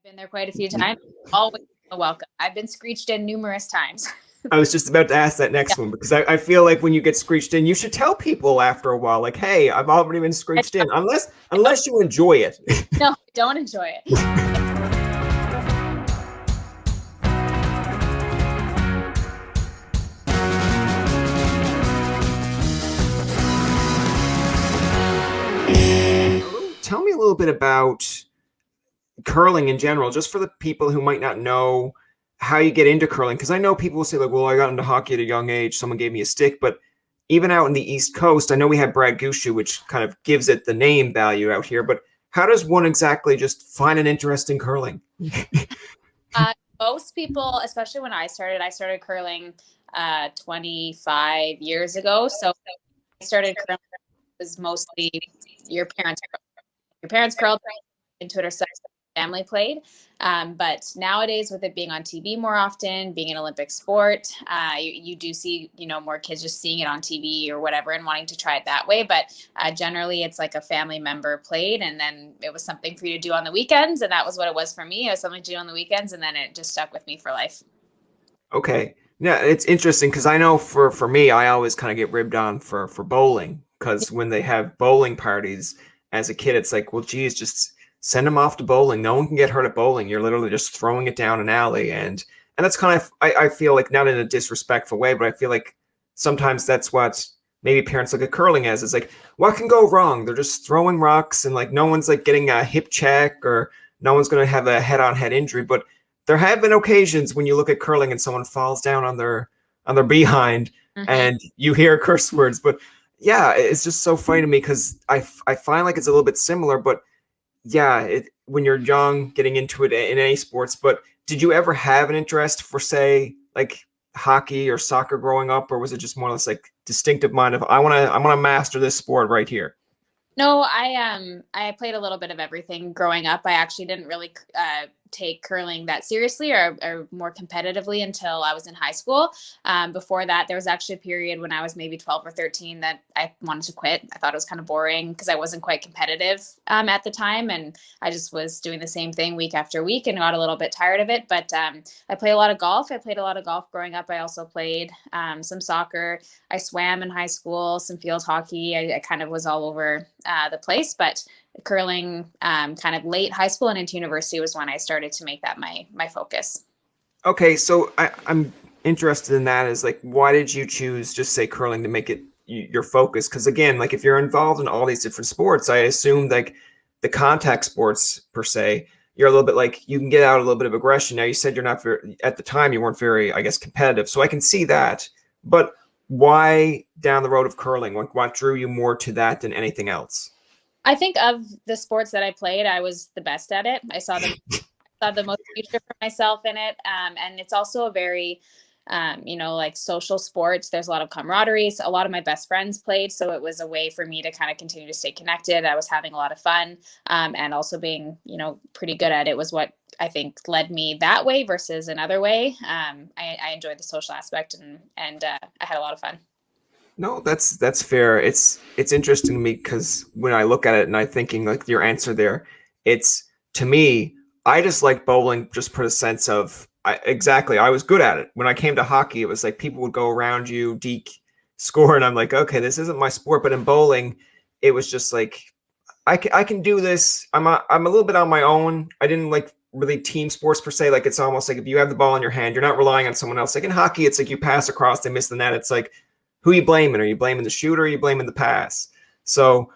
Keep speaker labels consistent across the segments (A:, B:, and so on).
A: Been there quite a few times. Always welcome. I've been screeched in numerous times.
B: I was just about to ask that
A: Yeah.
B: next one because I feel like when you get screeched in, you should tell people after a while, like, "Hey, I've already been
A: I
B: screeched in."
A: don't, I don't,
B: Unless you enjoy it.
A: no, I don't enjoy it.
B: Tell me a little bit about curling in general, just for the people who might not know how you get into curling. Because I know people will say, like, well, I got into hockey at a young age, someone gave me a stick. But even out in the East Coast, I know we have Brad Gushu, which kind of gives it the name value out here. But how does one exactly just find an interest in curling?
A: Most people, especially when I started curling 25 years ago. So I started curling was mostly your parents. Your parents curled into it or some family played. But nowadays, with it being on TV more often, being an Olympic sport, you do see, more kids just seeing it on TV or whatever and wanting to try it that way. But generally, it's like a family member played, and then it was something for you to do on the weekends. And that was what it was for me. It was something to do on the weekends, and then it just stuck with me for life.
B: Okay. Yeah, it's interesting because I know for me, I always kind of get ribbed on for bowling because when they have bowling parties as a kid, it's like, well, geez, just send them off to bowling. No one can get hurt at bowling. You're literally just throwing it down an alley, and that's kind of I feel like not in a disrespectful way, but I feel like sometimes that's what maybe parents look at curling as. It's like, what can go wrong? They're just throwing rocks, and like no one's like getting a hip check or no one's going to have a head-on-head injury, but there have been occasions when you look at curling and someone falls down on their behind
A: Mm-hmm.
B: and you hear curse words. But yeah, it's just so funny to me because I find like it's a little bit similar. But yeah, when you're young, getting into it in any sports. But did you ever have an interest for, say, like hockey or soccer growing up, or was it just more or less like distinctive mind of I want to master this sport right here?
A: No, I played a little bit of everything growing up. I actually didn't really take curling that seriously or more competitively until I was in high school. Before that, there was actually a period when I was maybe 12 or 13 that I wanted to quit. I thought it was kind of boring because I wasn't quite competitive at the time, and I just was doing the same thing week after week and got a little bit tired of it. But I play a lot of golf. I played a lot of golf growing up. I also played some soccer. I swam in high school, some field hockey. I kind of was all over the place, but curling kind of late high school and into university was when I started to make that my focus.
B: Okay, so I'm interested in that. Is like, why did you choose just say curling to make it your focus? Because again, like if you're involved in all these different sports, I assume like the contact sports per se, you're a little bit like you can get out a little bit of aggression. Now you said you're not very at the time you weren't very, I guess, competitive, so I can see that. But why down the road of curling? What drew you more to that than anything else?
A: I think of the sports that I played, I was the best at it. Saw the most future for myself in it. And it's also a very, like social sports. There's a lot of camaraderie. So a lot of my best friends played. So it was a way for me to kind of continue to stay connected. I was having a lot of fun. And also being, pretty good at it was what I think led me that way versus another way. I enjoyed the social aspect and I had a lot of fun.
B: No, that's fair. It's interesting to me because when I look at it and I thinking like your answer there, it's to me, I just like bowling just for a sense of exactly. I was good at it. When I came to hockey, it was like people would go around you, deke, score, and I'm like, okay, this isn't my sport. But in bowling, it was just like I can do this. I'm a little bit on my own. I didn't like really team sports per se. Like it's almost like if you have the ball in your hand, you're not relying on someone else. Like in hockey, it's like you pass across, they miss the net. It's like who are you blaming? Are you blaming the shooter? Or are you blaming the pass? So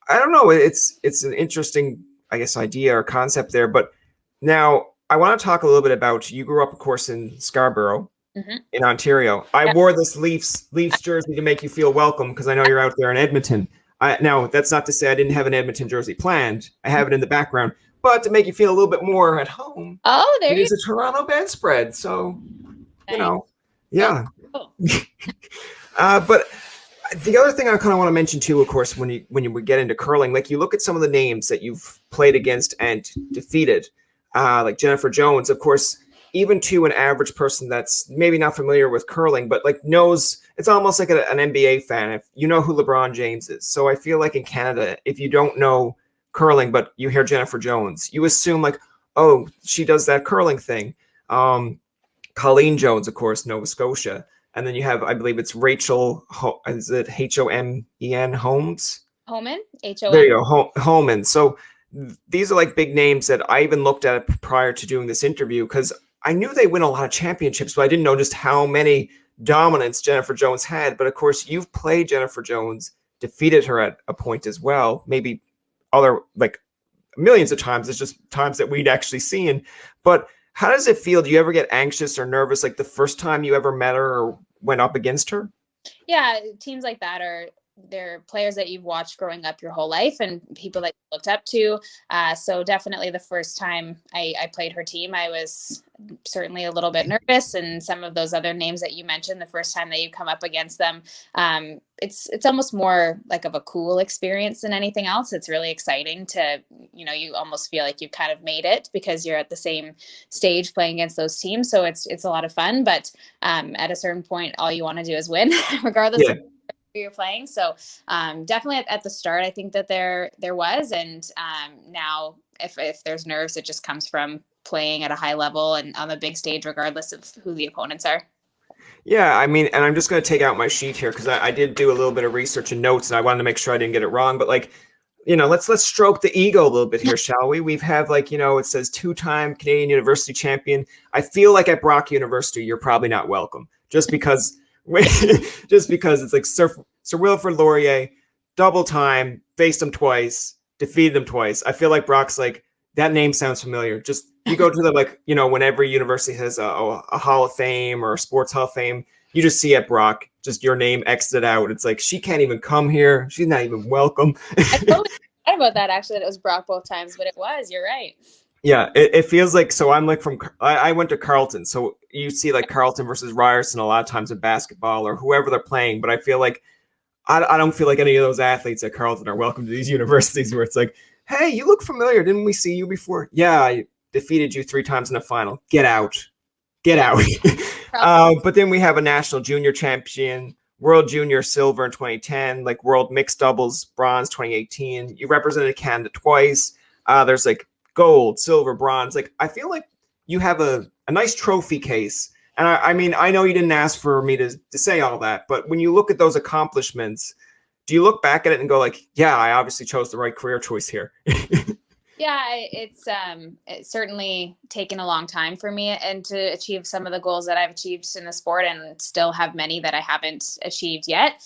B: I don't know. It's an interesting, I guess, idea or concept there. But now I want to talk a little bit about you grew up, of course, in Scarborough,
A: Hmm.
B: in Ontario. I wore this Leafs jersey to make you feel welcome because I know you're out there in Edmonton. Now that's not to say I didn't have an Edmonton jersey planned. I have it in the background, but to make you feel a little bit more at home,
A: Oh,
B: it
A: there you
B: is a Toronto bedspread. So you
A: go.
B: know,
A: Oh,
B: yeah.
A: cool.
B: But the other thing I kind of want to mention too, of course, when you would get into curling, like you look at some of the names that you've played against and defeated, like Jennifer Jones, of course, even to an average person that's maybe not familiar with curling, but like knows it's almost like an NBA fan if you know who LeBron James is. So I feel like in Canada, if you don't know curling, but you hear Jennifer Jones, you assume like, oh, she does that curling thing. Colleen Jones, of course, Nova Scotia. And then you have, I believe it's Rachel, is it Homen Holmes?
A: Homan,
B: There
A: H-O-M.
B: you go, Holman. So these are like big names that I even looked at prior to doing this interview because I knew they win a lot of championships, but I didn't know just how many dominance Jennifer Jones had. But of course, you've played Jennifer Jones, defeated her at a point as well, maybe other like millions of times. It's just times that we'd actually seen. But how does it feel? Do you ever get anxious or nervous like the first time you ever met her or went up against her?
A: Yeah, teams like that are they're players that you've watched growing up your whole life and people that you looked up to. So definitely the first time I played her team, I was certainly a little bit nervous. And some of those other names that you mentioned, the first time that you come up against them, it's almost more like of a cool experience than anything else. It's really exciting to, you almost feel like you've kind of made it because you're at the same stage playing against those teams. So it's a lot of fun, but at a certain point, all you want to do is win, regardless of you're playing. So definitely at the start, I think that there was, and now if there's nerves, it just comes from playing at a high level and on the big stage, regardless of who the opponents are.
B: Yeah, I mean, and I'm just going to take out my sheet here because I did do a little bit of research and notes, and I wanted to make sure I didn't get it wrong. But like, let's stroke the ego a little bit here, shall we? We've have like, it says 2-time Canadian University champion. I feel like at Brock University, you're probably not welcome, just because it's like Sir Wilfrid Laurier, double time, faced him twice, defeated him twice. I feel like Brock's like, that name sounds familiar. Just you go to the when every university has a Hall of Fame or a Sports Hall of Fame, you just see at Brock, just your name exited out. It's like, she can't even come here. She's not even welcome.
A: I totally forgot about that, actually, that it was Brock both times, but it was, you're right.
B: Yeah, it feels like, so I'm like I went to Carleton, so you see like Carleton versus Ryerson a lot of times in basketball or whoever they're playing, but I feel like I don't feel like any of those athletes at Carleton are welcome to these universities where it's like, hey, you look familiar. Didn't we see you before? Yeah, I defeated you 3 times in the final. Get out. But then we have a national junior champion, world junior silver in 2010, like world mixed doubles bronze 2018. You represented Canada twice. There's like gold, silver, bronze. Like, I feel like you have a nice trophy case. And I mean, I know you didn't ask for me to say all that, but when you look at those accomplishments, do you look back at it and go like, yeah, I obviously chose the right career choice here?
A: Yeah, it's certainly taken a long time for me and to achieve some of the goals that I've achieved in the sport, and still have many that I haven't achieved yet.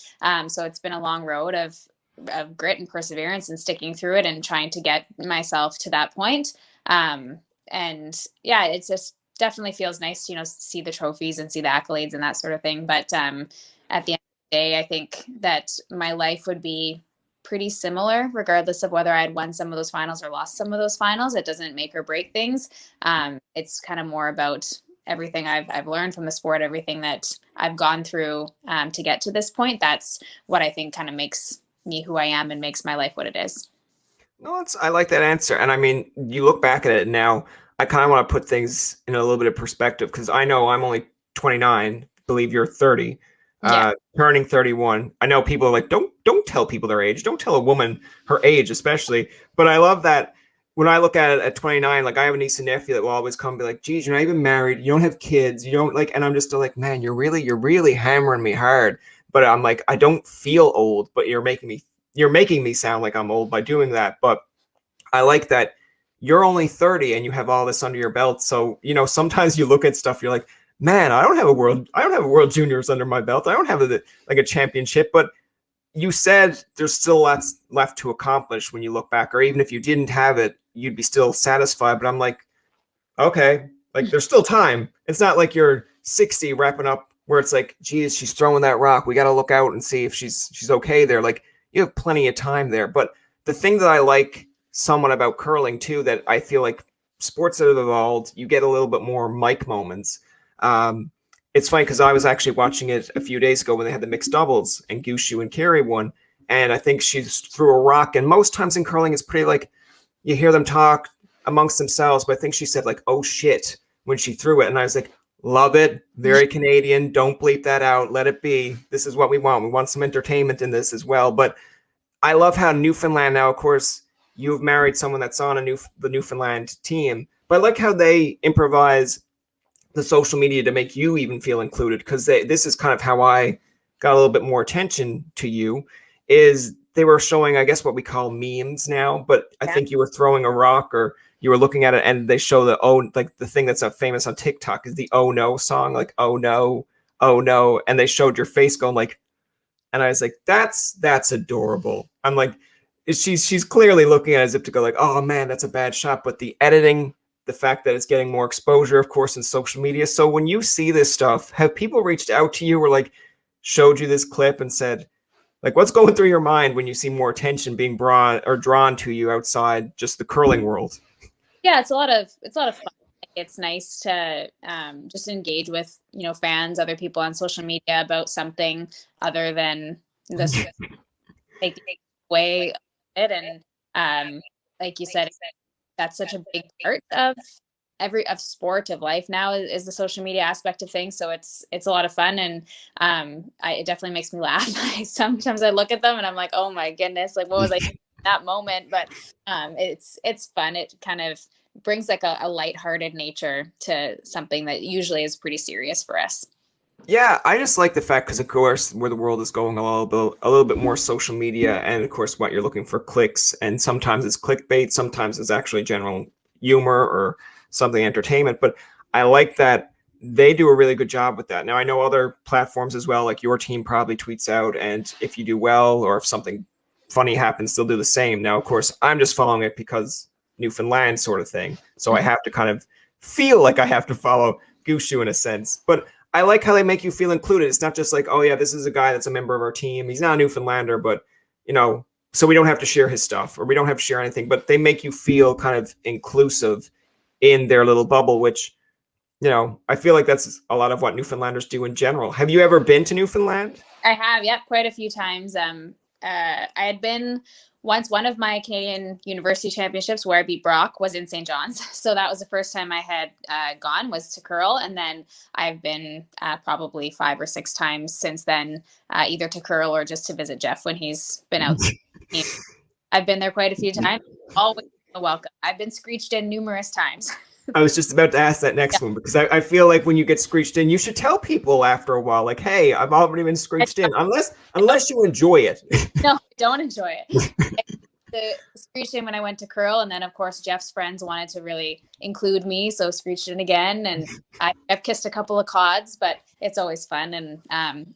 A: So it's been a long road of grit and perseverance and sticking through it and trying to get myself to that point. And yeah, it's just definitely feels nice to, see the trophies and see the accolades and that sort of thing. But at the end of the day, I think that my life would be pretty similar, regardless of whether I had won some of those finals or lost some of those finals. It doesn't make or break things. It's kind of more about everything I've learned from the sport, everything that I've gone through to get to this point. That's what I think kind of makes me who I am and makes my life what it is.
B: No, I like that answer. And I mean, you look back at it now, I kind of want to put things in a little bit of perspective because I know I'm only 29, believe you're 30. Turning 31. I know people are like, don't tell people their age. Don't tell a woman her age, especially. But I love that when I look at it at 29, like I have a niece and nephew that will always come and be like, geez, you're not even married. You don't have kids. You don't like, and I'm just still like, man, you're really hammering me hard. But I'm like, I don't feel old, but you're making me sound like I'm old by doing that. But I like that you're only 30 and you have all this under your belt. So, sometimes you look at stuff, you're like, man, I don't have a world juniors under my belt. I don't have a championship, but you said there's still lots left to accomplish when you look back, or even if you didn't have it, you'd be still satisfied. But I'm like, okay, like there's still time. It's not like you're 60 wrapping up where it's like, geez, she's throwing that rock. We got to look out and see if she's okay there. Like you have plenty of time there. But the thing that I like somewhat about curling too, that I feel like sports that have evolved, you get a little bit more mic moments. It's funny because I was actually watching it a few days ago when they had the mixed doubles and Gushu and Carey won. And I think she threw a rock. And most times in curling, it's pretty like you hear them talk amongst themselves. But I think she said like, oh shit, when she threw it. And I was like, love it. Very Canadian. Don't bleep that out. Let it be. This is what we want. We want some entertainment in this as well. But I love how Newfoundland now, of course, you've married someone that's on the Newfoundland team. But I like how they improvise the social media to make you even feel included, because this is kind of how I got a little bit more attention to you, is they were showing, I guess, what we call memes now, but I think you were throwing a rock or you were looking at it and they show the, oh, like the thing that's famous on TikTok is the oh no song, like oh no, oh no, and they showed your face going like, and I was like, that's adorable. I'm like, she's clearly looking at it as if to go like, oh man, that's a bad shot. But the editing, the fact that it's getting more exposure, of course, in social media. So when you see this stuff, have people reached out to you or like showed you this clip and said, like, what's going through your mind when you see more attention being brought or drawn to you outside just the curling world?
A: Yeah, it's a lot of fun. It's nice to just engage with, fans, other people on social media about something other than this take away it. And like you said, that's such a big part of sport, of life now, is the social media aspect of things. So it's a lot of fun, and it definitely makes me laugh. Sometimes I look at them and I'm like, oh my goodness, like what was I in that moment? But it's fun. It kind of brings like a lighthearted nature to something that usually is pretty serious for us.
B: Yeah, I just like the fact, because of course where the world is going, a little bit more social media, and of course what you're looking for, clicks, and sometimes it's clickbait, sometimes it's actually general humor or something entertainment. But I like that they do a really good job with that. Now I know other platforms as well, like your team probably tweets out, and if you do well or if something funny happens, they'll do the same. Now of course I'm just following it because Newfoundland sort of thing, so I have to kind of feel like I have to follow Gushu in a sense. But I like how they make you feel included. It's not just like, oh yeah, this is a guy that's a member of our team. He's not a Newfoundlander, but so we don't have to share his stuff or we don't have to share anything, but they make you feel kind of inclusive in their little bubble, which, I feel like that's a lot of what Newfoundlanders do in general. Have you ever been to Newfoundland?
A: I have, yep, quite a few times. I had been once, one of my Canadian University Championships where I beat Brock was in St. John's. So that was the first time I had gone, was to curl. And then I've been probably 5 or 6 times since then, either to curl or just to visit Jeff when he's been out. I've been there quite a few times. Always welcome. I've been screeched in numerous times.
B: I was just about to ask that next one, because I feel like when you get screeched in, you should tell people after a while, like, hey, I've already been screeched in, unless you enjoy it.
A: No, I don't enjoy it. The screeched in when I went to curl, and then of course Jeff's friends wanted to really include me, so screeched in again, and I've kissed a couple of cods, but it's always fun, and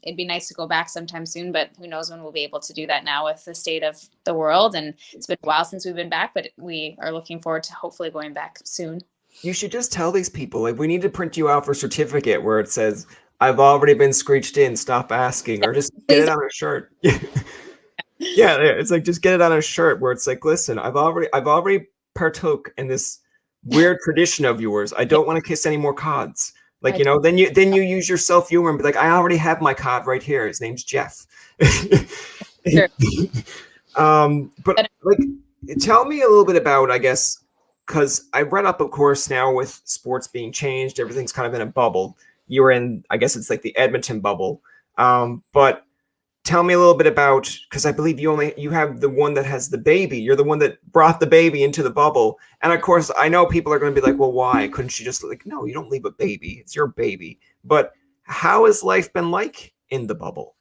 A: it'd be nice to go back sometime soon, but who knows when we'll be able to do that now with the state of the world. And it's been a while since we've been back, but we are looking forward to hopefully going back soon.
B: You should just tell these people, like, we need to print you out for a certificate where it says, I've already been screeched in, stop asking, or just get it on a shirt. Yeah, it's like, just get it on a shirt where it's like, listen, I've already partook in this weird tradition of yours. I don't want to kiss any more cods. Like, then you use your self-humor and be like, I already have my cod right here. His name's Jeff.
A: Sure.
B: But like, tell me a little bit about, I guess, because I read up, of course, now with sports being changed, everything's kind of in a bubble. You were in, I guess it's like the Edmonton bubble. But tell me a little bit about, because I believe you have the one that has the baby. You're the one that brought the baby into the bubble. And of course, I know people are going to be like, well, why? Couldn't you just like, no, you don't leave a baby. It's your baby. But how has life been like in the bubble?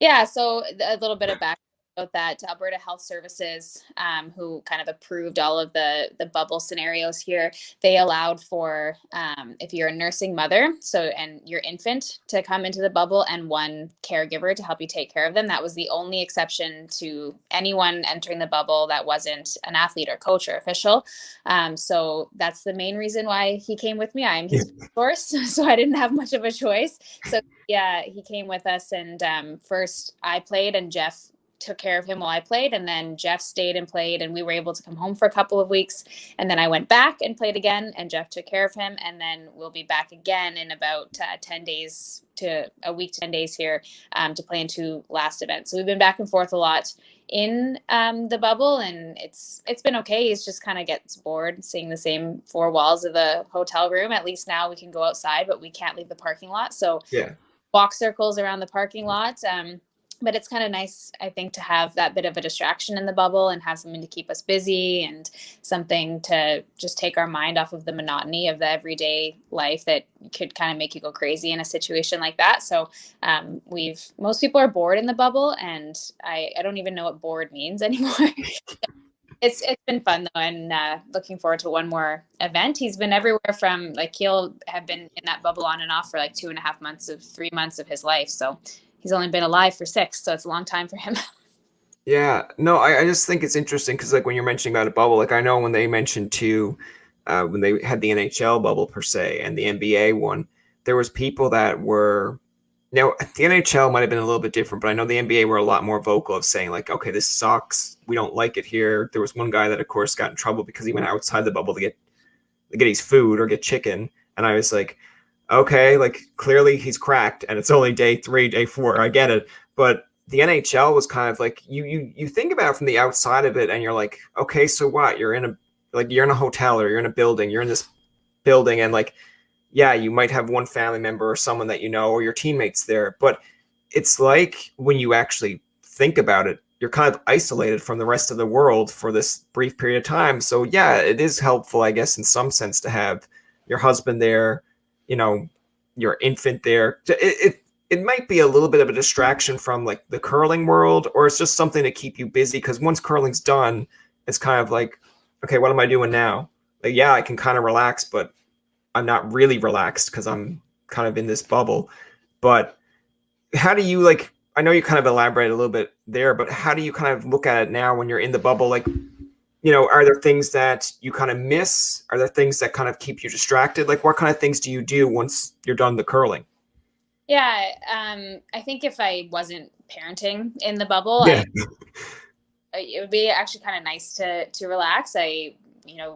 A: Yeah, so a little bit of background about that. Alberta Health Services, who kind of approved all of the bubble scenarios here, they allowed for if you're a nursing mother, and your infant to come into the bubble, and one caregiver to help you take care of them. That was the only exception to anyone entering the bubble that wasn't an athlete or coach or official. So that's the main reason why he came with me. I'm his source, so I didn't have much of a choice. So yeah, he came with us, and first I played and Jeff took care of him while I played, and then Jeff stayed and played, and we were able to come home for a couple of weeks, and then I went back and played again, and Jeff took care of him, and then we'll be back again in about 10 days to a week to 10 days here to play in 2 last events. So we've been back and forth a lot in the bubble, and it's been okay. He's just kind of gets bored seeing the same 4 walls of the hotel room. At least now we can go outside, but we can't leave the parking lot. So
B: yeah,
A: walk circles around the parking lot. but it's kind of nice, I think, to have that bit of a distraction in the bubble and have something to keep us busy and something to just take our mind off of the monotony of the everyday life that could kind of make you go crazy in a situation like that. So most people are bored in the bubble, and I don't even know what bored means anymore. It's been fun though, and looking forward to one more event. He's been everywhere from like he'll have been in that bubble on and off for like 2.5 months of 3 months of his life. So he's only been alive for 6, so it's a long time for him.
B: Yeah, no, I just think it's interesting because like when you're mentioning about a bubble, like I know when they mentioned too, when they had the NHL bubble per se and the NBA one, there was people that were now the NHL might have been a little bit different, but I know the NBA were a lot more vocal of saying like, okay, this sucks, we don't like it here. There was one guy that of course got in trouble because he went outside the bubble to get his food or get chicken, and I was like, okay, like clearly he's cracked, and it's only day 3, day 4. I get it, but the NHL was kind of like you think about it from the outside of it, and you're like, okay, so what? You're in a hotel or you're in a building, you're in this building, and like, yeah, you might have one family member or someone that you know or your teammates there, but it's like when you actually think about it, you're kind of isolated from the rest of the world for this brief period of time. So yeah, it is helpful, I guess, in some sense to have your husband there, you know, your infant there. It might be a little bit of a distraction from like the curling world, or it's just something to keep you busy because once curling's done, it's kind of like, okay, what am I doing now? Like, yeah, I can kind of relax, but I'm not really relaxed because I'm kind of in this bubble. But how do you like? I know you kind of elaborate a little bit there, but how do you kind of look at it now when you're in the bubble? Like, are there things that you kind of miss? Are there things that kind of keep you distracted? Like, what kind of things do you do once you're done the curling?
A: Yeah, I think if I wasn't parenting in the bubble,
B: Yeah.
A: it would be actually kind of nice to relax.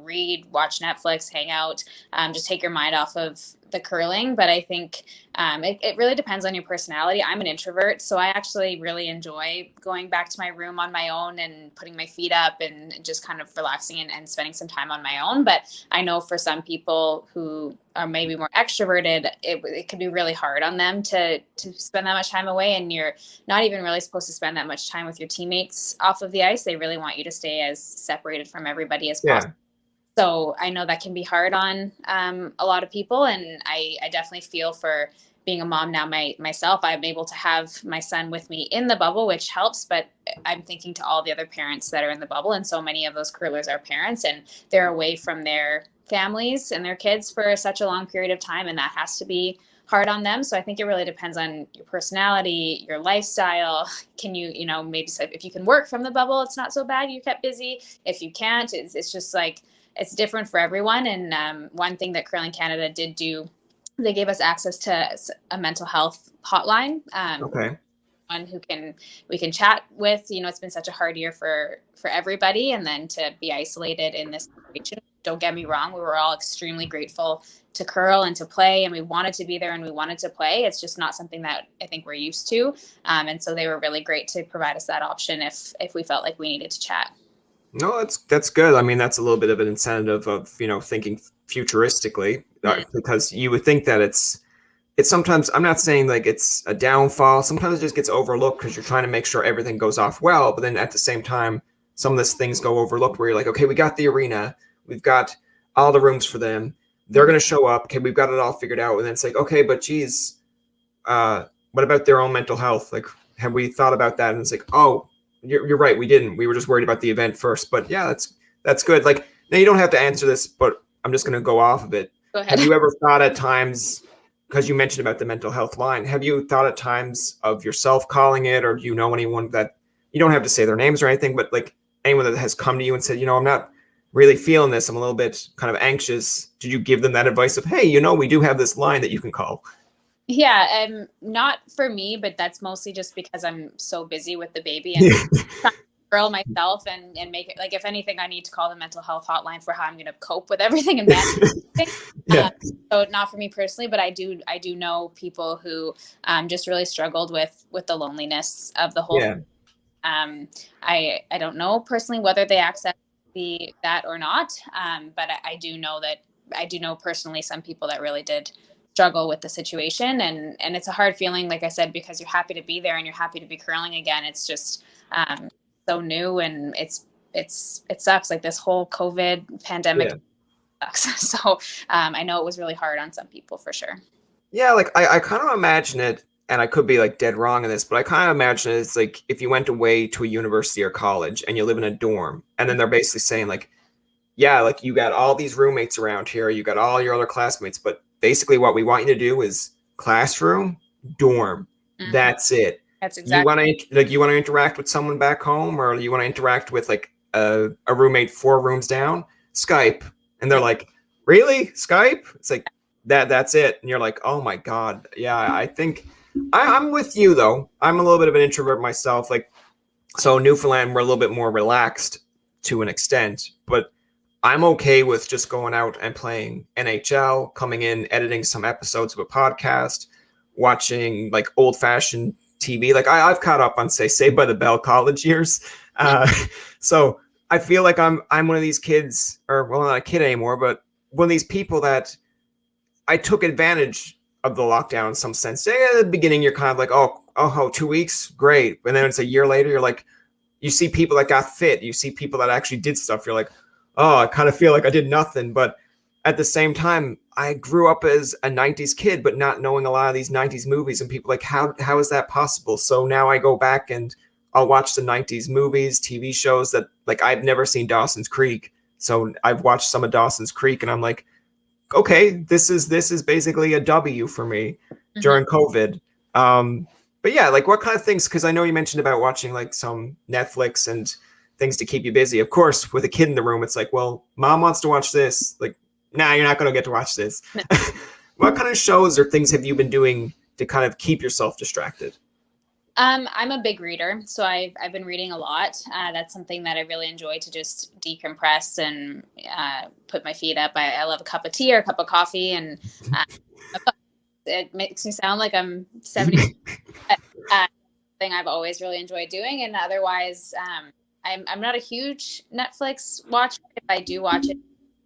A: Read, watch Netflix, hang out, just take your mind off of the curling. But I think it really depends on your personality. I'm an introvert, so I actually really enjoy going back to my room on my own and putting my feet up and just kind of relaxing and spending some time on my own. But I know for some people who are maybe more extroverted, it can be really hard on them to spend that much time away, and you're not even really supposed to spend that much time with your teammates off of the ice. They really want you to stay as separated from everybody as possible.
B: Yeah.
A: So I know that can be hard on a lot of people, and I definitely feel for being a mom now myself. I'm able to have my son with me in the bubble, which helps, but I'm thinking to all the other parents that are in the bubble, and so many of those curlers are parents, and they're away from their families and their kids for such a long period of time, and that has to be hard on them. So I think it really depends on your personality, your lifestyle. Can you, maybe if you can work from the bubble, it's not so bad, you're kept busy. If you can't, it's just like, it's different for everyone. And one thing that Curling Canada did do, they gave us access to a mental health hotline.
B: Okay.
A: One who we can chat with. It's been such a hard year for everybody, and then to be isolated in this situation. Don't get me wrong, we were all extremely grateful to curl and to play, and we wanted to be there and we wanted to play. It's just not something that I think we're used to, and so they were really great to provide us that option if we felt like we needed to chat.
B: No, that's good. I mean, that's a little bit of an incentive of thinking futuristically, because you would think that it's sometimes, I'm not saying like it's a downfall. Sometimes it just gets overlooked because you're trying to make sure everything goes off well. But then at the same time, some of these things go overlooked where you're like, okay, we got the arena, we've got all the rooms for them. They're going to show up. Okay, we've got it all figured out. And then it's like, okay, but geez, what about their own mental health? Like, have we thought about that? And it's like, oh, you're right. We didn't. We were just worried about the event first. But yeah, that's good. Like, now you don't have to answer this, but I'm just going to go off of it.
A: Go ahead.
B: Have you ever thought at times, because you mentioned about the mental health line, have you thought at times of yourself calling it, or do you know anyone that, you don't have to say their names or anything, but like anyone that has come to you and said, I'm not really feeling this, I'm a little bit kind of anxious. Did you give them that advice of, hey, we do have this line that you can call?
A: Yeah, not for me, but that's mostly just because I'm so busy with the baby and trying to girl myself and make it, like, if anything, I need to call the mental health hotline for how I'm going to cope with everything and manage.
B: Yeah.
A: So not for me personally, but I do know people who just really struggled with the loneliness of the whole thing. I don't know personally whether they access that or not, but I do know personally some people that really did struggle with the situation, and it's a hard feeling, like I said, because you're happy to be there and you're happy to be curling again. It's just so new, and it sucks. Like this whole COVID pandemic sucks. So I know it was really hard on some people for sure.
B: Yeah, like I kind of imagine it, and I could be like dead wrong in this, but I kind of imagine it's like if you went away to a university or college and you live in a dorm, and then they're basically saying like, yeah, like you got all these roommates around here, you got all your other classmates, but basically what we want you to do is classroom, dorm. That's it.
A: That's exactly.
B: You want to interact with someone back home, or you want to interact with like a roommate 4 rooms down, Skype. And they're like, really? Skype? It's like that's it. And you're like, oh my God. Yeah, I think I'm with you though. I'm a little bit of an introvert myself. Like, so Newfoundland, we're a little bit more relaxed to an extent, but I'm okay with just going out and playing NHL, coming in, editing some episodes of a podcast, watching like old fashioned TV. Like I've caught up on say Saved by the Bell college years. So I feel like I'm one of these kids, or well, not a kid anymore, but one of these people that I took advantage of the lockdown in some sense. At the beginning, you're kind of like, oh, 2 weeks, great. And then it's a year later, you're like, you see people that got fit. You see people that actually did stuff. You're like, oh, I kind of feel like I did nothing. But at the same time, I grew up as a 90s kid, but not knowing a lot of these 90s movies. And people like, how is that possible? So now I go back and I'll watch the 90s movies, TV shows that like I've never seen Dawson's Creek. So I've watched some of Dawson's Creek and I'm like, okay, this is basically a W for me during COVID. But yeah, like what kind of things, because I know you mentioned about watching like some Netflix and things to keep you busy. Of course, with a kid in the room, it's like, well, mom wants to watch this. Like, nah, you're not going to get to watch this. No. What kind of shows or things have you been doing to kind of keep yourself distracted?
A: I'm a big reader, so I've been reading a lot. That's something that I really enjoy, to just decompress and put my feet up. I love a cup of tea or a cup of coffee, and it makes me sound like I'm 70. Thing I've always really enjoyed doing, and otherwise, I'm not a huge Netflix watcher. If I do watch it,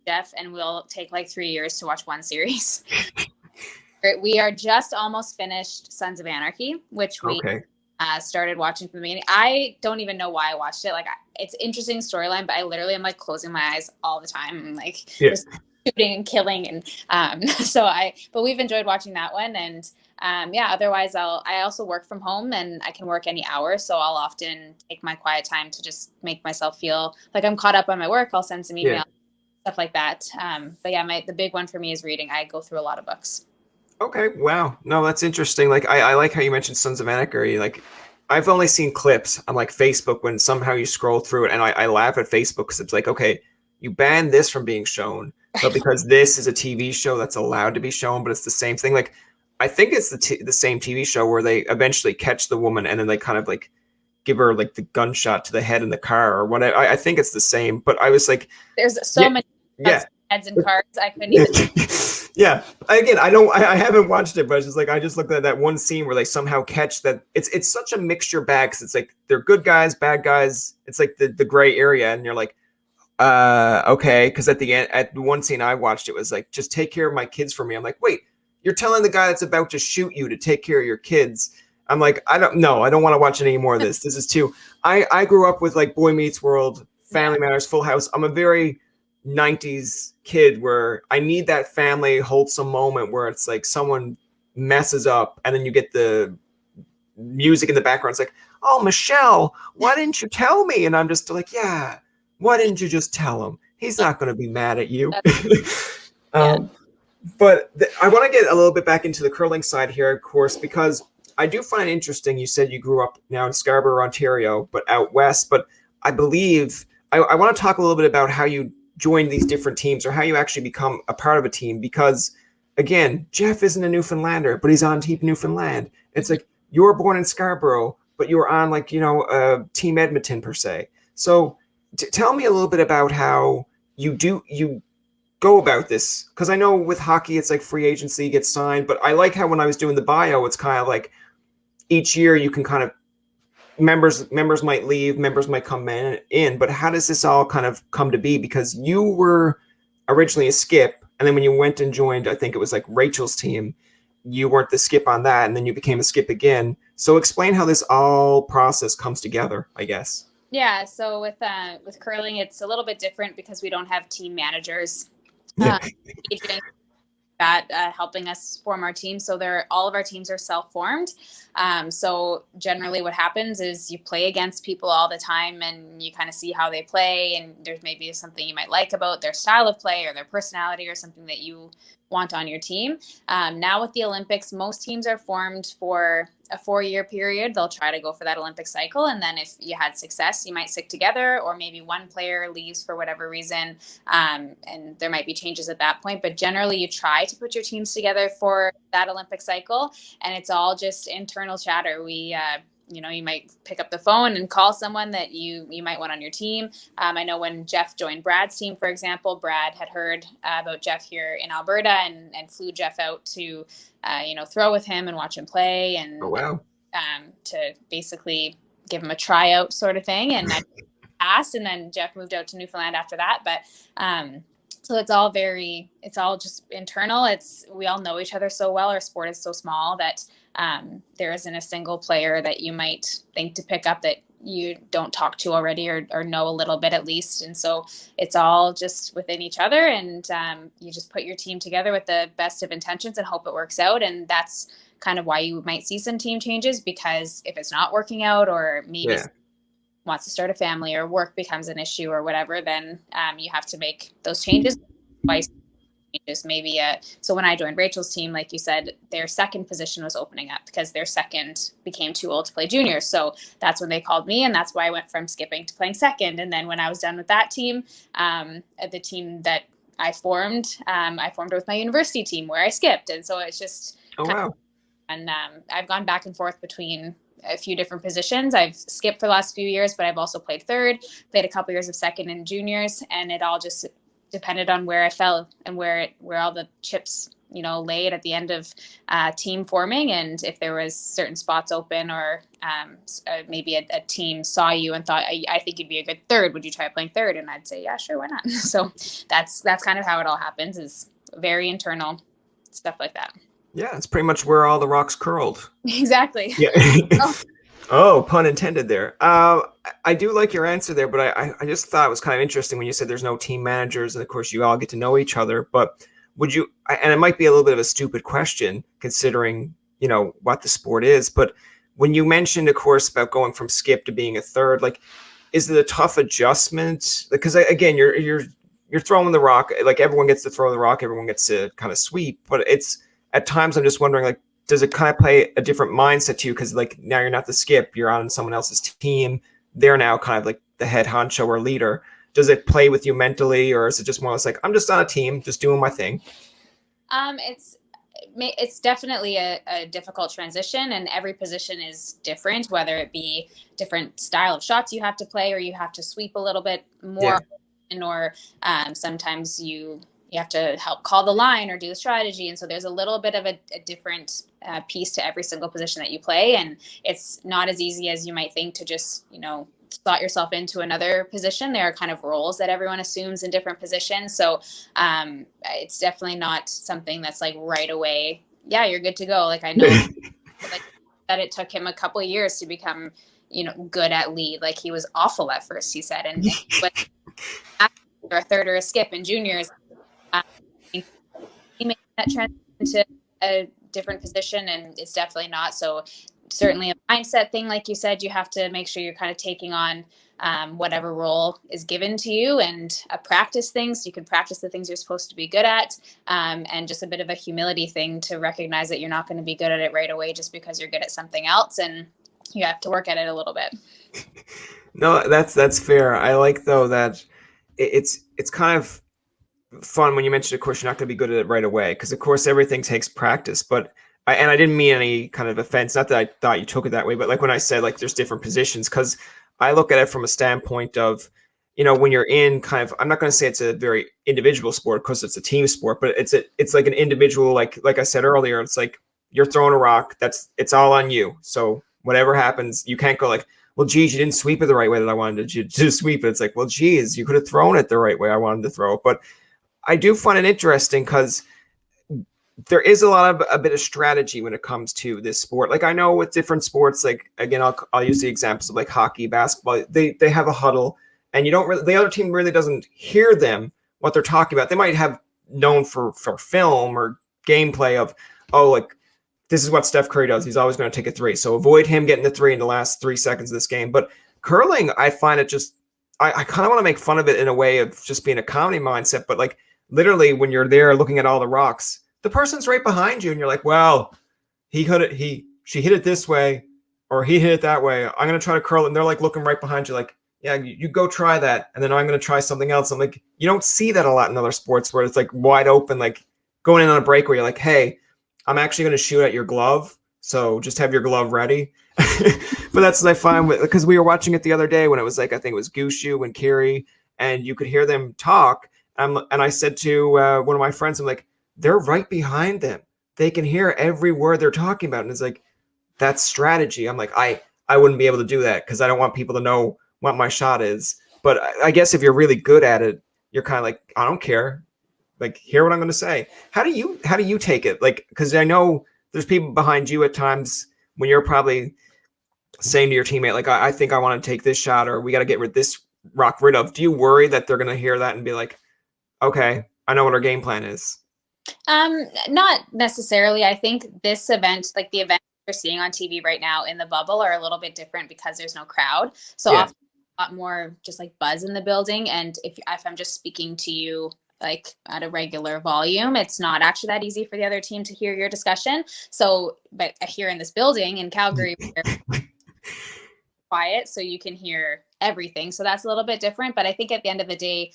A: Jeff, and we'll take like 3 years to watch one series. We are just almost finished Sons of Anarchy, which we started watching from the beginning. I don't even know why I watched it. Like, it's interesting storyline, but I literally am like closing my eyes all the time. I'm like just shooting and killing, and but we've enjoyed watching that one. And otherwise I also work from home, and I can work any hour, so I'll often take my quiet time to just make myself feel like I'm caught up on my work. I'll send some emails, stuff like that. But yeah, the big one for me is reading. I go through a lot of books.
B: Okay. Wow. No, that's interesting. Like, I like how you mentioned Sons of Anarchy. Like, I've only seen clips on like Facebook when somehow you scroll through it, and I laugh at Facebook because it's like, okay, you banned this from being shown, but because this is a TV show that's allowed to be shown, but it's the same thing. Like, I think it's the same TV show where they eventually catch the woman and then they kind of like give her like the gunshot to the head in the car or whatever. I think it's the same, but I was like,
A: there's so many heads in cars. I couldn't even.
B: Yeah. Again, I haven't watched it, but it's just like, I just looked at that one scene where they somehow catch that. It's such a mixture bag. Cause it's like, they're good guys, bad guys. It's like the gray area. And you're like, okay. Cause at the end, at the one scene I watched, it was like, just take care of my kids for me. I'm like, wait, you're telling the guy that's about to shoot you to take care of your kids. I'm like, I don't want to watch any more of this. This is too, I grew up with like Boy Meets World, Family Matters, Full House. I'm a very 90s kid where I need that family wholesome moment where it's like someone messes up and then you get the music in the background. It's like, oh, Michelle, why didn't you tell me? And I'm just like, yeah, why didn't you just tell him? He's not going to be mad at you. But I want to get a little bit back into the curling side here, of course, because I do find it interesting. You said you grew up now in Scarborough, Ontario, but out west. But I believe I want to talk a little bit about how you join these different teams or how you actually become a part of a team, because again, Jeff isn't a Newfoundlander, but he's on Team Newfoundland. It's like, you were born in Scarborough, but you were on like, Team Edmonton per se. So tell me a little bit about how you go about this. Cause I know with hockey, it's like free agency gets signed, but I like how when I was doing the bio, it's kind of like each year you can kind of, members might leave, members might come in, but how does this all kind of come to be? Because you were originally a skip, And then when you went and joined, I think it was like Rachel's team, you weren't the skip on that, and then you became a skip again. So explain how this all process comes together, I guess.
A: Yeah, so with curling, it's a little bit different because we don't have team managers.
B: Yeah.
A: Aging that helping us form our team. So all of our teams are self-formed. So generally what happens is you play against people all the time and you kind of see how they play, and there's maybe something you might like about their style of play or their personality or something that you want on your team. Now with the Olympics, most teams are formed for a 4-year period. They'll try to go for that Olympic cycle. And then if you had success, you might stick together, or maybe one player leaves for whatever reason. And there might be changes at that point. But generally, you try to put your teams together for that Olympic cycle. And it's all just internal chatter. You might pick up the phone and call someone that you might want on your team. I know when Jeff joined Brad's team, for example, Brad had heard about Jeff here in Alberta and flew Jeff out to, throw with him and watch him play, and
B: Oh, wow.
A: To basically give him a tryout sort of thing. And I asked, and then Jeff moved out to Newfoundland after that. But so it's all just internal. We all know each other so well. Our sport is so small that there isn't a single player that you might think to pick up that you don't talk to already or know a little bit at least. And so it's all just within each other, and you just put your team together with the best of intentions and hope it works out. And that's kind of why you might see some team changes, because if it's not working out, or maybe wants to start a family, or work becomes an issue or whatever, then you have to make those changes. So when I joined Rachel's team, like you said, their second position was opening up because their second became too old to play juniors. So that's when they called me, and that's why I went from skipping to playing second. And then when I was done with that team, the team that I formed it with my university team where I skipped. And so it's just and I've gone back and forth between a few different positions. I've skipped for the last few years, but I've also played third, played a couple years of second in juniors, and it all just depended on where I fell and where all the chips, laid at the end of team forming. And if there was certain spots open, or maybe a team saw you and thought, I think you'd be a good third. Would you try playing third? And I'd say, yeah, sure. Why not? So that's kind of how it all happens, is very internal stuff like that.
B: Yeah. It's pretty much where all the rocks curled.
A: Exactly.
B: Yeah. Oh, pun intended there. I do like your answer there, but I just thought it was kind of interesting when you said there's no team managers, and of course you all get to know each other. But would you, and it might be a little bit of a stupid question considering, what the sport is, but when you mentioned, of course, about going from skip to being a third, like, is it a tough adjustment? Because again, you're throwing the rock, like everyone gets to throw the rock, everyone gets to kind of sweep, but it's at times I'm just wondering, like, does it kind of play a different mindset to you? Because like now you're not the skip, you're on someone else's team. They're now kind of like the head honcho or leader. Does it play with you mentally, or is it just more or less like, I'm just on a team, just doing my thing?
A: It's definitely a difficult transition, and every position is different, whether it be different style of shots you have to play, or you have to sweep a little bit more, or sometimes you have to help call the line or do the strategy. And so there's a little bit of a different piece to every single position that you play. And it's not as easy as you might think to just, slot yourself into another position. There are kind of roles that everyone assumes in different positions. So it's definitely not something that's like right away, yeah, you're good to go. Like I know that it took him a couple of years to become, good at lead. Like he was awful at first, he said. And or a third or a skip in juniors, he made that transition to a different position, and it's definitely not. So certainly a mindset thing, like you said, you have to make sure you're kind of taking on whatever role is given to you, and a practice thing so you can practice the things you're supposed to be good at, and just a bit of a humility thing to recognize that you're not going to be good at it right away just because you're good at something else, and you have to work at it a little bit.
B: No, that's fair. I like though that it's kind of fun when you mentioned, of course, you're not going to be good at it right away, because of course everything takes practice. But I didn't mean any kind of offense, not that I thought you took it that way, but like when I said like there's different positions, because I look at it from a standpoint of, when you're in kind of, I'm not going to say it's a very individual sport because it's a team sport, but it's like an individual, like I said earlier, it's like you're throwing a rock, it's all on you. So whatever happens, you can't go like, well, geez, you didn't sweep it the right way that I wanted you to sweep it. It's like, well, geez, you could have thrown it the right way I wanted to throw it. But I do find it interesting because there is a bit of strategy when it comes to this sport. Like I know with different sports, like again, I'll use the examples of like hockey, basketball. They have a huddle, and you don't really, the other team really doesn't hear them what they're talking about. They might have known for film or gameplay of, oh, like this is what Steph Curry does. He's always going to take a three, so avoid him getting the three in the last 3 seconds of this game. But curling, I find it just I kind of want to make fun of it in a way of just being a comedy mindset, but like literally when you're there looking at all the rocks, the person's right behind you and you're like, well, she hit it this way or he hit it that way. I'm going to try to curl it. And they're like looking right behind you like, yeah, you go try that. And then I'm going to try something else. I'm like, you don't see that a lot in other sports where it's like wide open, like going in on a break where you're like, hey, I'm actually going to shoot at your glove. So just have your glove ready. But that's what I find with, because we were watching it the other day when it was like, I think it was Gushu and Kiri, and you could hear them talk. And I said to one of my friends, I'm like, they're right behind them. They can hear every word they're talking about. And it's like, that's strategy. I'm like, I wouldn't be able to do that because I don't want people to know what my shot is. But I guess if you're really good at it, you're kind of like, I don't care. Like, hear what I'm going to say. How do you take it? Like, because I know there's people behind you at times when you're probably saying to your teammate, like, I think I want to take this shot, or we got to get this rock rid of. Do you worry that they're going to hear that and be like, okay, I know what our game plan is?
A: Not necessarily. I think this event, like the event you're seeing on TV right now in the bubble, are a little bit different because there's no crowd. So often a lot more just like buzz in the building. And if I'm just speaking to you like at a regular volume, it's not actually that easy for the other team to hear your discussion. So, but here in this building in Calgary, we're quiet, so you can hear everything. So that's a little bit different. But I think at the end of the day,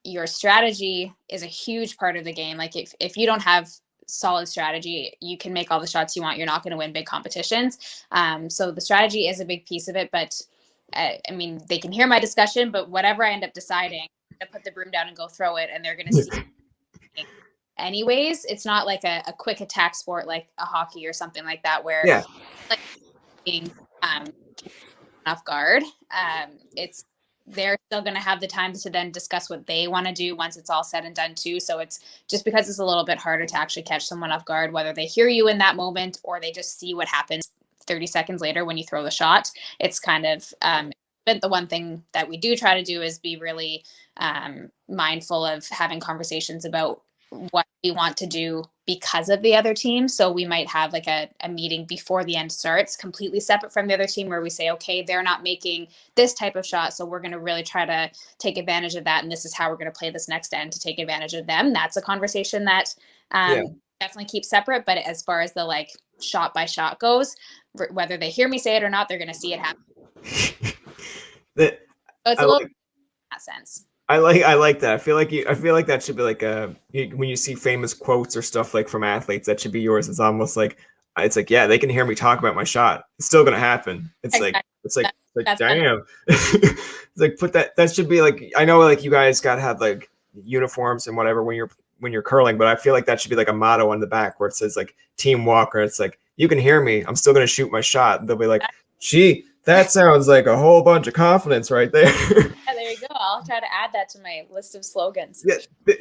A: your strategy is a huge part of the game. Like if you don't have solid strategy, you can make all the shots you want. You're not going to win big competitions. So the strategy is a big piece of it. But I mean, they can hear my discussion, but whatever I end up deciding, I'm going to put the broom down and go throw it, and they're going to see anyways. It's not like a quick attack sport like a hockey or something like that where like being off guard. It's they're still going to have the time to then discuss what they want to do once it's all said and done too. So it's just because it's a little bit harder to actually catch someone off guard, whether they hear you in that moment or they just see what happens 30 seconds later when you throw the shot. It's kind of, but the one thing that we do try to do is be really mindful of having conversations about what we want to do because of the other team. So we might have like a meeting before the end starts, completely separate from the other team, where we say, okay, they're not making this type of shot, so we're going to really try to take advantage of that, and this is how we're going to play this next end to take advantage of them. That's a conversation that definitely keeps separate. But as far as the like shot by shot goes, whether they hear me say it or not, they're going to see it happen. So it's a little in that sense.
B: I like that. I feel like that should be like when you see famous quotes or stuff like from athletes, that should be yours. It's almost like, yeah, they can hear me talk about my shot. It's still gonna happen. It's like damn. It's like put that should be like, I know like you guys gotta have like uniforms and whatever when you're curling, but I feel like that should be like a motto on the back where it says like Team Walker. It's like, you can hear me, I'm still gonna shoot my shot. They'll be like, gee, that sounds like a whole bunch of confidence right there.
A: Yeah, there you go. I'll try to add that to my list of slogans.
B: Yeah,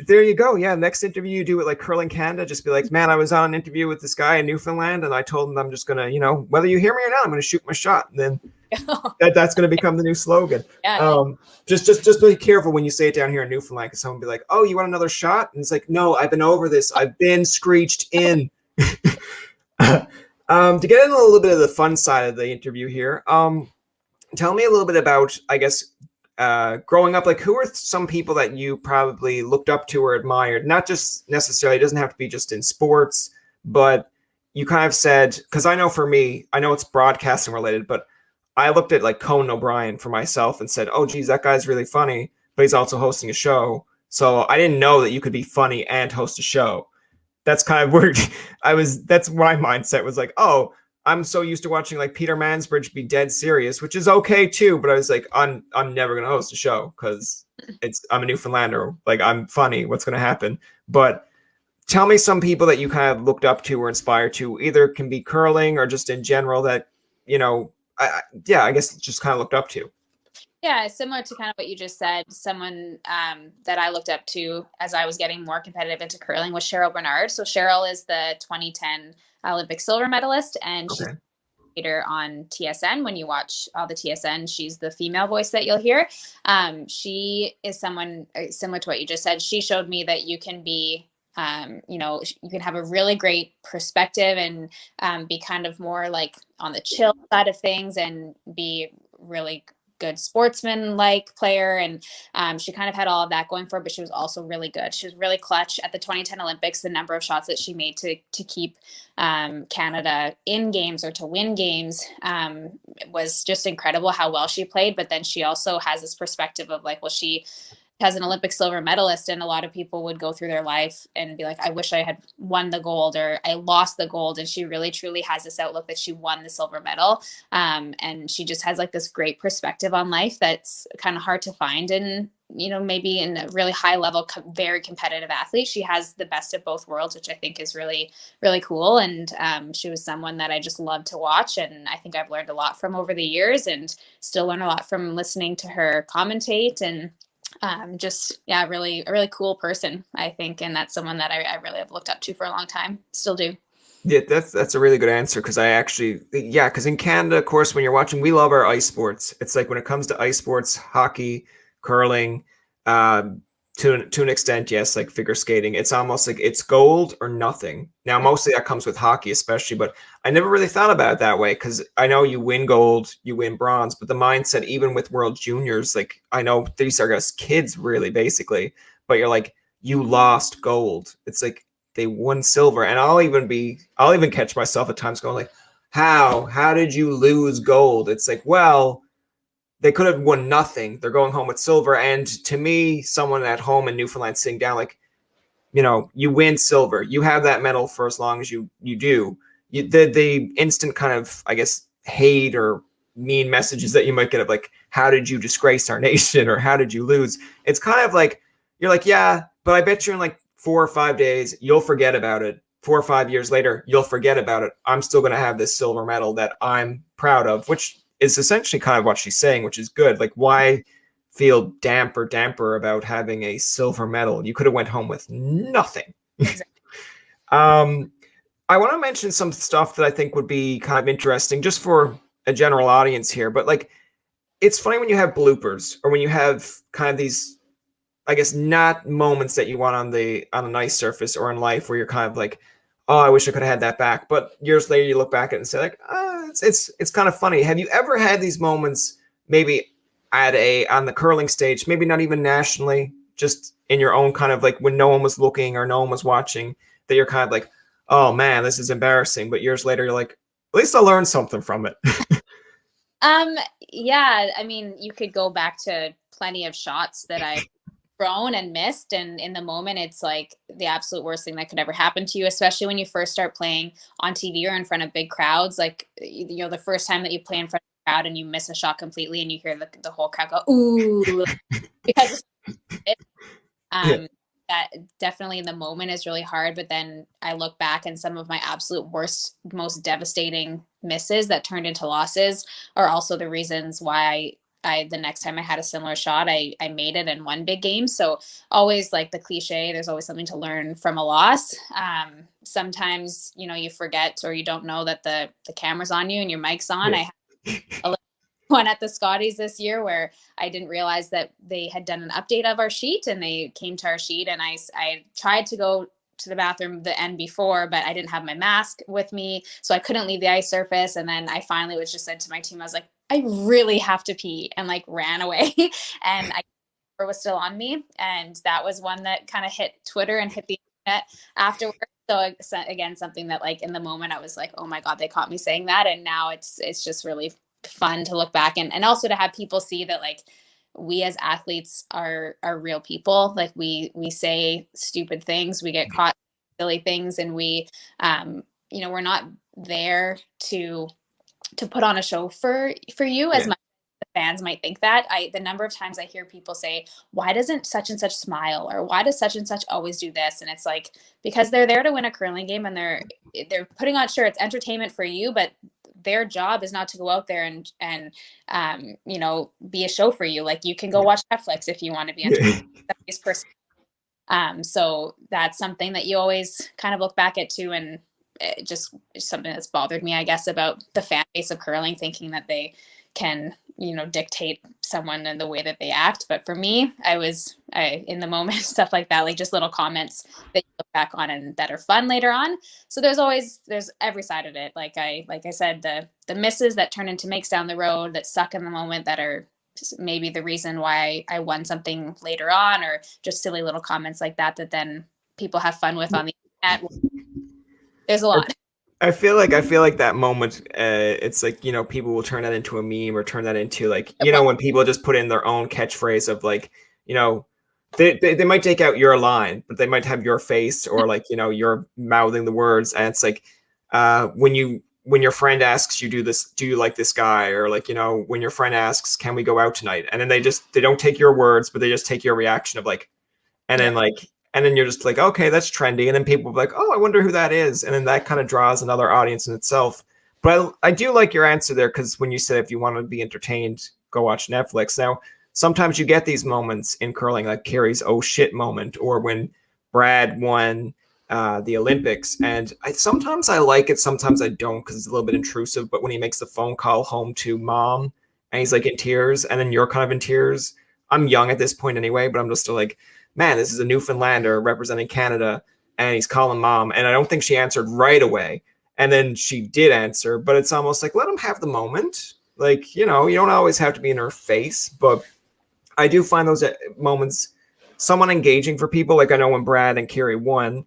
B: there you go. Yeah, next interview you do it like Curling Canada. Just be like, man, I was on an interview with this guy in Newfoundland, and I told him I'm just gonna, whether you hear me or not, I'm gonna shoot my shot. And then that's gonna become the new slogan.
A: Yeah.
B: Just be careful when you say it down here in Newfoundland, because someone will be like, oh, you want another shot? And it's like, no, I've been over this. I've been screeched in. To get in a little bit of the fun side of the interview here, tell me a little bit about, I guess, growing up. Like, who are some people that you probably looked up to or admired? Not just necessarily, it doesn't have to be just in sports, but you kind of said, because I know for me, I know it's broadcasting related, but I looked at like Conan O'Brien for myself and said, oh, geez, that guy's really funny, but he's also hosting a show. So I didn't know that you could be funny and host a show. That's kind of where that's my mindset was like, oh, I'm so used to watching like Peter Mansbridge be dead serious, which is okay too. But I was like, I'm never going to host a show because I'm a Newfoundlander. Like, I'm funny. What's going to happen? But tell me some people that you kind of looked up to or inspired to, either can be curling or just in general that, I guess just kind of looked up to.
A: Yeah, similar to kind of what you just said, someone that I looked up to as I was getting more competitive into curling was Cheryl Bernard. So Cheryl is the 2010 Olympic silver medalist, and she's
B: Okay.
A: on TSN. When you watch all the TSN, she's the female voice that you'll hear. She is someone similar to what you just said. She showed me that you can be, you can have a really great perspective and be kind of more like on the chill side of things and be really good sportsman-like player. And she kind of had all of that going for her, but she was also really good. She was really clutch at the 2010 Olympics. The number of shots that she made to keep Canada in games or to win games was just incredible how well she played. But then she also has this perspective of like, well, she as an Olympic silver medalist, and a lot of people would go through their life and be like, I wish I had won the gold or I lost the gold. And she really truly has this outlook that she won the silver medal. And she just has like this great perspective on life that's kind of hard to find in, maybe in a really high level, very competitive athlete. She has the best of both worlds, which I think is really, really cool. And she was someone that I just love to watch. And I think I've learned a lot from over the years and still learn a lot from listening to her commentate. And really a really cool person, I think, and that's someone that I really have looked up to for a long time, still do.
B: Yeah, that's a really good answer because because in Canada, of course, when you're watching, we love our ice sports. It's like when it comes to ice sports, hockey, curling, to an extent, yes, like figure skating, it's almost like it's gold or nothing. Now, mostly that comes with hockey, especially, but I never really thought about it that way because I know you win gold, you win bronze, but the mindset, even with World Juniors, like I know these are just kids, really, basically, but you're like, you lost gold. It's like they won silver, and I'll even catch myself at times going like, how did you lose gold? It's like, well, they could have won nothing. They're going home with silver. And to me, someone at home in Newfoundland sitting down, like, you win silver. You have that medal for as long as you do. The instant kind of, I guess, hate or mean messages that you might get of like, how did you disgrace our nation or how did you lose? It's kind of like, you're like, yeah, but I bet you in like 4 or 5 days, you'll forget about it. 4 or 5 years later, you'll forget about it. I'm still going to have this silver medal that I'm proud of, which is essentially kind of what she's saying, which is good. Like, why feel damper about having a silver medal? You could have went home with nothing. Exactly. I want to mention some stuff that I think would be kind of interesting just for a general audience here. But like, it's funny when you have bloopers or when you have kind of these, I guess, not moments that you want on an ice surface or in life where you're kind of like, oh, I wish I could have had that back. But years later, you look back at it and say like, it's kind of funny. Have you ever had these moments, maybe on the curling stage, maybe not even nationally, just in your own kind of like when no one was looking or no one was watching, that you're kind of like, oh man, this is embarrassing. But years later, you're like, at least I learned something from it.
A: Yeah, I mean, you could go back to plenty of shots that I've thrown and missed, and in the moment it's like the absolute worst thing that could ever happen to you, especially when you first start playing on TV or in front of big crowds. Like, the first time that you play in front of a crowd and you miss a shot completely and you hear the whole crowd go ooh, because that definitely in the moment is really hard. But then I look back and some of my absolute worst, most devastating misses that turned into losses are also the reasons why the next time I had a similar shot, I made it and won big games. So always, like the cliche, there's always something to learn from a loss. Sometimes, you forget or you don't know that the camera's on you and your mic's on. Yeah. I had a one at the Scotties this year where I didn't realize that they had done an update of our sheet, and they came to our sheet, and I tried to go to the bathroom the end before, but I didn't have my mask with me, so I couldn't leave the ice surface. And then I finally was just said to my team, I was like, I really have to pee, and like ran away. And I was still on me, and that was one that kind of hit Twitter and hit the internet afterwards. So again, something that like in the moment I was like, oh my God, they caught me saying that. And now it's just really fun to look back and also to have people see that like we as athletes are real people. Like we say stupid things, we get caught silly things, and we we're not there to put on a show for you as much as the fans might think that. The number of times I hear people say, why doesn't such and such smile, or why does such and such always do this? And it's like, because they're there to win a curling game, and they're putting on, sure, it's entertainment for you, but their job is not to go out there and you know, be a show for you. Like, you can go watch Netflix if you want to be entertained. This person. So that's something that you always kind of look back at too, and it just something that's bothered me, I guess, about the fan base of curling, thinking that they can, you know, dictate someone and the way that they act. But for me, I in the moment, stuff like that, like just little comments that you look back on and that are fun later on. So there's every side of it. Like I said, the misses that turn into makes down the road, that suck in the moment, that are maybe the reason why I won something later on, or just silly little comments like that then people have fun with on the internet. There's a lot.
B: I feel like that moment, it's like, you know, people will turn that into a meme or turn that into like, you know, when people just put in their own catchphrase of like, you know, they might take out your line, but they might have your face, or like, you know, you're mouthing the words. And it's like, when your friend asks you, do you like this guy? Or like, you know, when your friend asks, can we go out tonight? And then they don't take your words, but they just take your reaction of like, and then like, and then you're just like, okay, that's trendy. And then people will be like, oh, I wonder who that is. And then that kind of draws another audience in itself. But I do like your answer there, because when you said if you want to be entertained, go watch Netflix. Now, sometimes you get these moments in curling, like Carrie's oh shit moment, or when Brad won the Olympics. And sometimes I like it, sometimes I don't, because it's a little bit intrusive. But when he makes the phone call home to mom and he's like in tears, and then you're kind of in tears. I'm young at this point anyway, but I'm just still like, man, this is a Newfoundlander representing Canada, and he's calling mom. And I don't think she answered right away. And then she did answer, but it's almost like, let him have the moment. Like, you know, you don't always have to be in her face, but I do find those moments somewhat engaging for people. Like, I know when Brad and Carrie won,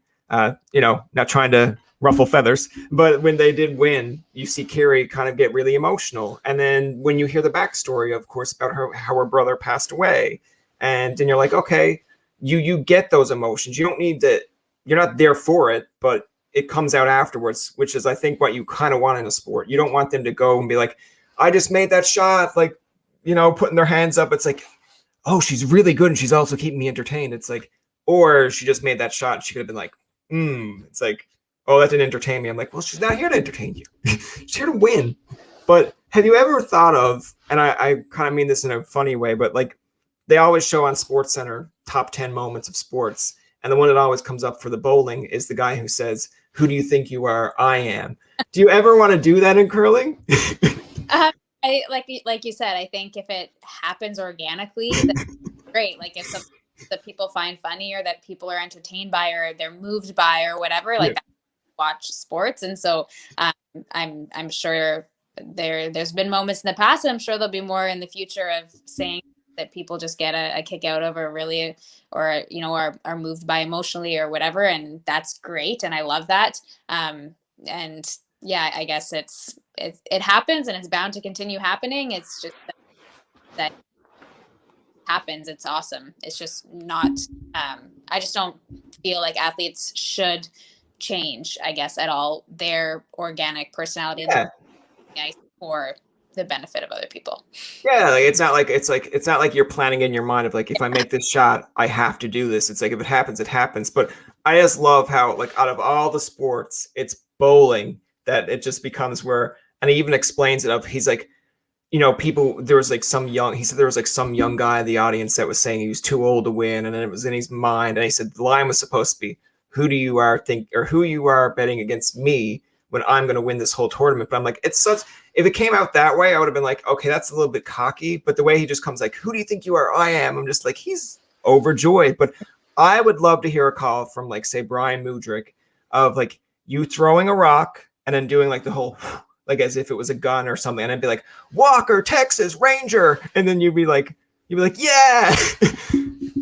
B: you know, not trying to ruffle feathers, but when they did win, you see Carrie kind of get really emotional. And then when you hear the backstory, of course, about how her brother passed away, and then you're like, okay, you get those emotions. You don't need to, you're not there for it, but it comes out afterwards, which is, I think, what you kind of want in a sport. You don't want them to go and be like, I just made that shot, like, you know, putting their hands up. It's like, oh, she's really good, and she's also keeping me entertained. It's like, or she just made that shot, and she could have been like, it's like, oh, that didn't entertain me. I'm like, well, she's not here to entertain you. She's here to win. But have you ever thought of, and I kind of mean this in a funny way, but like, they always show on SportsCenter top 10 moments of sports. And the one that always comes up for the bowling is the guy who says, who do you think you are? I am. Do you ever want to do that in curling?
A: I like you said, I think if it happens organically, that's great. Like, if something that people find funny, or that people are entertained by, or they're moved by, or whatever, like, that, watch sports. And so I'm sure there's been moments in the past, and I'm sure there'll be more in the future, of saying that people just get a kick out of, or really, or, you know, are moved by emotionally or whatever. And that's great. And I love that. And yeah, I guess it happens, and it's bound to continue happening. It's just that happens. It's awesome. It's just not, I just don't feel like athletes should change, I guess, at all, their organic personality for the benefit of other people.
B: Yeah, like, it's not like you're planning in your mind of like, if I make this shot, I have to do this. It's like, if it happens, it happens. But I just love how, like, out of all the sports, it's bowling that it just becomes where, and he even explains it up. He's like, you know, there was like some young guy in the audience that was saying he was too old to win, and then it was in his mind. And he said the line was supposed to be, who you are betting against me when I'm going to win this whole tournament. But I'm like, if it came out that way, I would have been like, okay, that's a little bit cocky. But the way he just comes like, who do you think you are? I am. I'm just like, he's overjoyed. But I would love to hear a call from, like, say, Brian Mudrick, of like you throwing a rock and then doing like the whole, like, as if it was a gun or something. And I'd be like, Walker, Texas Ranger. And then you'd be like, yeah.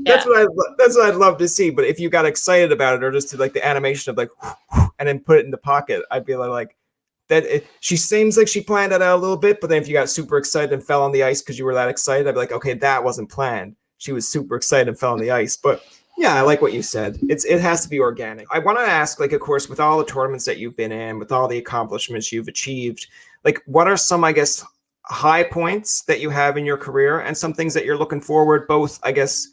B: That's what I'd love to see. But if you got excited about it, or just like the animation of like, and then put it in the pocket, I'd be like, she seems like she planned it out a little bit. But then if you got super excited and fell on the ice because you were that excited, I'd be like, okay, that wasn't planned. She was super excited and fell on the ice. But yeah, I like what you said. It has to be organic. I want to ask, like, of course, with all the tournaments that you've been in, with all the accomplishments you've achieved, like, what are some, I guess, high points that you have in your career, and some things that you're looking forward, both, I guess,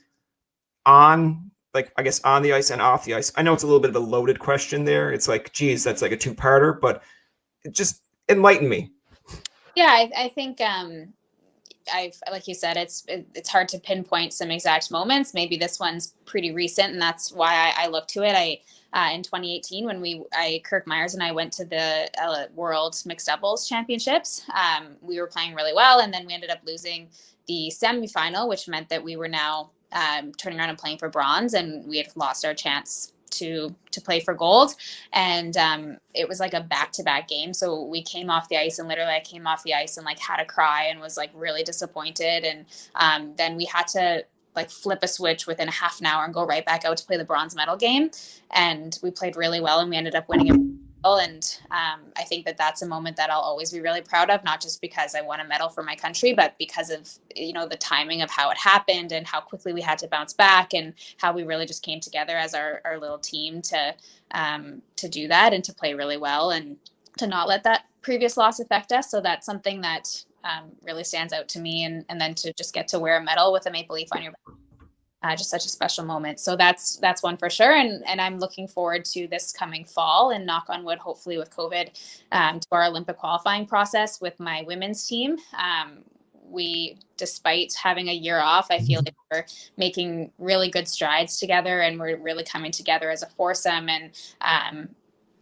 B: on the ice and off the ice? I know it's a little bit of a loaded question there. It's like, geez, that's like a two-parter, but just enlighten me.
A: Yeah, I think like you said, it's hard to pinpoint some exact moments. Maybe this one's pretty recent, and that's why I look to it. In 2018, when Kirk Myers and I went to the World Mixed Doubles Championships, we were playing really well, and then we ended up losing the semifinal, which meant that we were now turning around and playing for bronze, and we had lost our chance to play for gold. And it was like a back-to-back game, so we came off the ice, and literally I came off the ice and like had a cry and was like really disappointed. And then we had to like flip a switch within a half an hour and go right back out to play the bronze medal game, and we played really well, and we ended up winning it. And I think that that's a moment that I'll always be really proud of, not just because I won a medal for my country, but because of, you know, the timing of how it happened and how quickly we had to bounce back, and how we really just came together as our little team to do that and to play really well and to not let that previous loss affect us. So that's something that really stands out to me. And then to just get to wear a medal with a maple leaf on your back. Just such a special moment. So that's one for sure. And I'm looking forward to this coming fall, and knock on wood, hopefully with COVID, to our Olympic qualifying process with my women's team. We, despite having a year off, I feel like we're making really good strides together, and we're really coming together as a foursome. And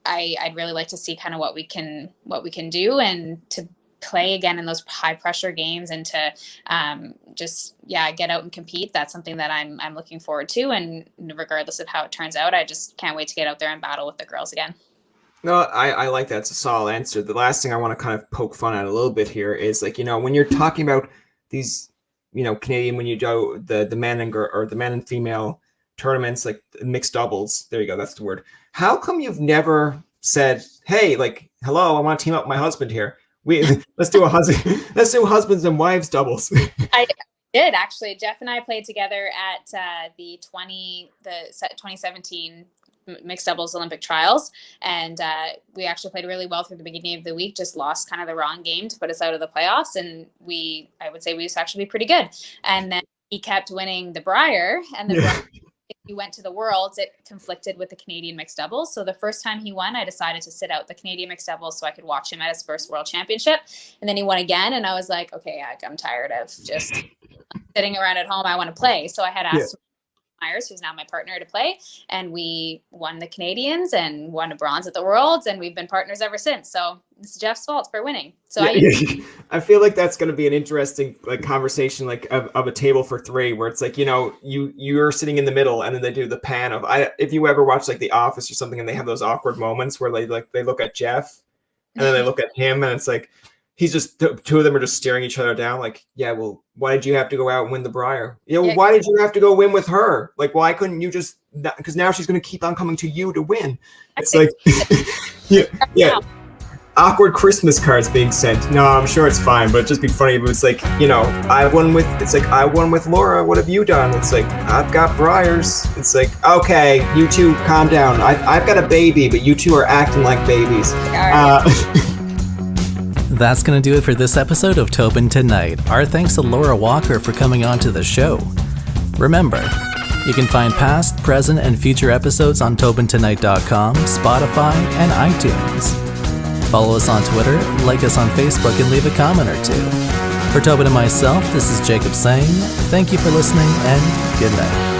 A: I'd really like to see kind of what we can do, and to play again in those high pressure games, and to get out and compete. That's something that I'm looking forward to, and regardless of how it turns out, I just can't wait to get out there and battle with the girls again.
B: No, I like that. It's a solid answer. The last thing I want to kind of poke fun at a little bit here is, like, you know, when you're talking about these, you know, Canadian, when you do the men and girl, or the men and female tournaments, like mixed doubles, there you go, that's the word. How come you've never said, hey, like, hello, I want to team up with my husband here? Let's do husbands and wives doubles.
A: I did, actually. Jeff and I played together at the 2017 mixed doubles Olympic trials, and we actually played really well through the beginning of the week. Just lost kind of the wrong game to put us out of the playoffs, and I would say we used to actually be pretty good. And then he kept winning the Brier, and then he went to the Worlds, it conflicted with the Canadian mixed doubles. So the first time he won, I decided to sit out the Canadian mixed doubles so I could watch him at his first World Championship. And then he won again, and I was like, okay, I'm tired of just sitting around at home. I want to play. So I had asked Myers, who's now my partner, to play, and we won the Canadians and won a bronze at the Worlds, and we've been partners ever since. So it's Jeff's fault for winning. So
B: I feel like that's going to be an interesting conversation, of a table for three, where it's like, you know, you're sitting in the middle, and then they do the pan of, if you ever watch like The Office or something, and they have those awkward moments where they look at Jeff, and then they look at him, and it's like, he's just, two of them are just staring each other down, like, yeah, well, why did you have to go out and win the Brier? You know, why did you have to go win with her? Like, why couldn't you just, because now she's going to keep on coming to you to win. It's like, yeah. Awkward Christmas cards being sent. No, I'm sure it's fine, but it'd just be funny if it was like, you know, I won with Laura. What have you done? It's like, I've got Briars. It's like, okay, you two calm down. I've got a baby, but you two are acting like babies.
C: That's going to do it for this episode of Tobin Tonight. Our thanks to Laura Walker for coming on to the show. Remember, you can find past, present, and future episodes on TobinTonight.com, Spotify, and iTunes. Follow us on Twitter, like us on Facebook, and leave a comment or two. For Tobin and myself, this is Jacob saying thank you for listening, and good night.